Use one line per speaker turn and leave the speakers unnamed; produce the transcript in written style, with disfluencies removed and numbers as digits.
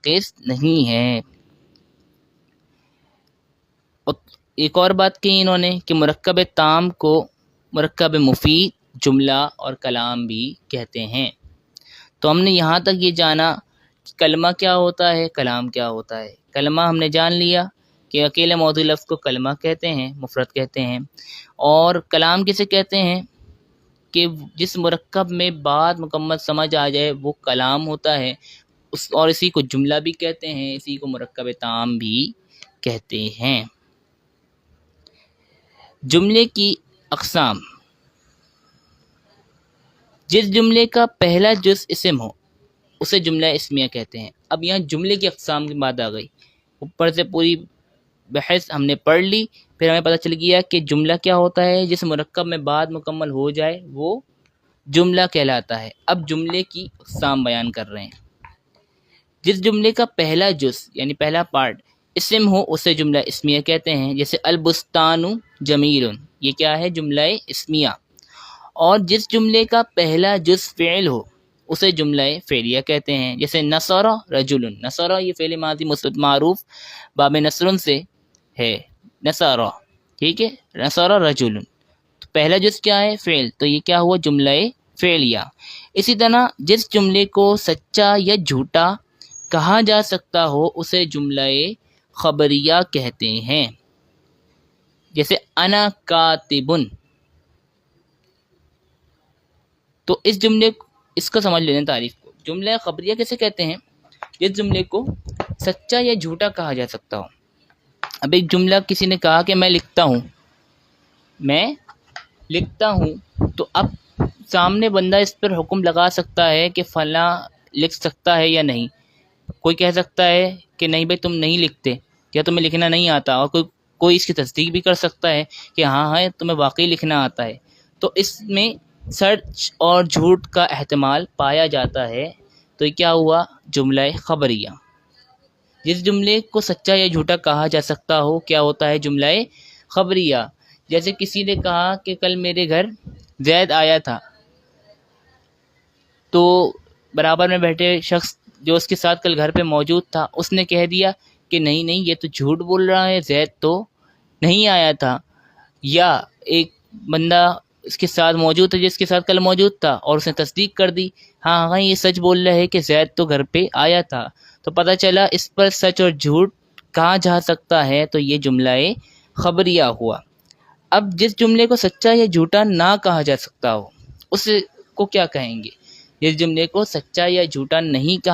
ناقص نہیں ہے۔ ایک اور بات کی انہوں نے کہ مرکب تام کو مرکب مفید، جملہ اور کلام بھی کہتے ہیں۔ تو ہم نے یہاں تک یہ جانا کہ کلمہ کیا ہوتا ہے، کلام کیا ہوتا ہے۔ کلمہ ہم نے جان لیا کہ اکیلے موضوع لفظ کو کلمہ کہتے ہیں، مفرد کہتے ہیں، اور کلام کسے کہتے ہیں کہ جس مرکب میں بات مکمل سمجھ آ جائے وہ کلام ہوتا ہے، اور اسی کو جملہ بھی کہتے ہیں، اسی کو مرکب تام بھی کہتے ہیں۔ جملے کی اقسام: جس جملے کا پہلا جز اسم ہو اسے جملہ اسمیہ کہتے ہیں۔ اب یہاں جملے کی اقسام کی بات آ گئی، اوپر سے پوری بحث ہم نے پڑھ لی، پھر ہمیں پتہ چل گیا کہ جملہ کیا ہوتا ہے، جس مرکب میں بات مکمل ہو جائے وہ جملہ کہلاتا ہے۔ اب جملے کی اقسام بیان کر رہے ہیں۔ جس جملے کا پہلا جز یعنی پہلا پارٹ اسم ہو اسے جملہ اسمیہ کہتے ہیں، جیسے البستان جمیل، یہ کیا ہے، جملہ اسمیہ۔ اور جس جملے کا پہلا جز فعل ہو اسے جملہ فعلیہ کہتے ہیں، جیسے نصر رجل، نصر یہ فعل ماضی مثبت معروف باب نصر سے ہے، نصر، ٹھیک ہے، نصر رجل، تو پہلا جز کیا ہے، فعل، تو یہ کیا ہوا، جملہ فعلیہ۔ اسی طرح جس جملے کو سچا یا جھوٹا کہا جا سکتا ہو اسے جملہ خبریہ کہتے ہیں، جیسے انا کاتبن، تو اس جملے اس کا سمجھ لینا تعریف کو۔ جملہ خبریہ کیسے کہتے ہیں، جس جملے کو سچا یا جھوٹا کہا جا سکتا ہو۔ اب ایک جملہ کسی نے کہا کہ میں لکھتا ہوں، میں لکھتا ہوں، تو اب سامنے بندہ اس پر حکم لگا سکتا ہے کہ فلاں لکھ سکتا ہے یا نہیں۔ کوئی کہہ سکتا ہے کہ نہیں بھائی تم نہیں لکھتے یا تمہیں لکھنا نہیں آتا، اور کوئی اس کی تصدیق بھی کر سکتا ہے کہ ہاں تمہیں واقعی لکھنا آتا ہے۔ تو اس میں سچ اور جھوٹ کا احتمال پایا جاتا ہے، تو یہ کیا ہوا، جملہ خبریہ۔ جس جملے کو سچا یا جھوٹا کہا جا سکتا ہو کیا ہوتا ہے، جملہ خبریہ۔ جیسے کسی نے کہا کہ کل میرے گھر زید آیا تھا، تو برابر میں بیٹھے شخص جو اس کے ساتھ کل گھر پہ موجود تھا اس نے کہہ دیا کہ نہیں یہ تو جھوٹ بول رہا ہے، زید تو نہیں آیا تھا۔ یا ایک بندہ اس کے ساتھ موجود تھا جس کے ساتھ کل موجود تھا، اور اس نے تصدیق کر دی ہاں یہ سچ بول رہا ہے کہ زید تو گھر پہ آیا تھا، تو پتہ چلا اس پر سچ اور جھوٹ کہا جا سکتا ہے، تو یہ جملہ خبریہ ہوا۔ اب جس جملے کو سچا یا جھوٹا نہ کہا جا سکتا ہو اس کو کیا کہیں گے، جس جملے کو سچا یا جھوٹا نہیں کہا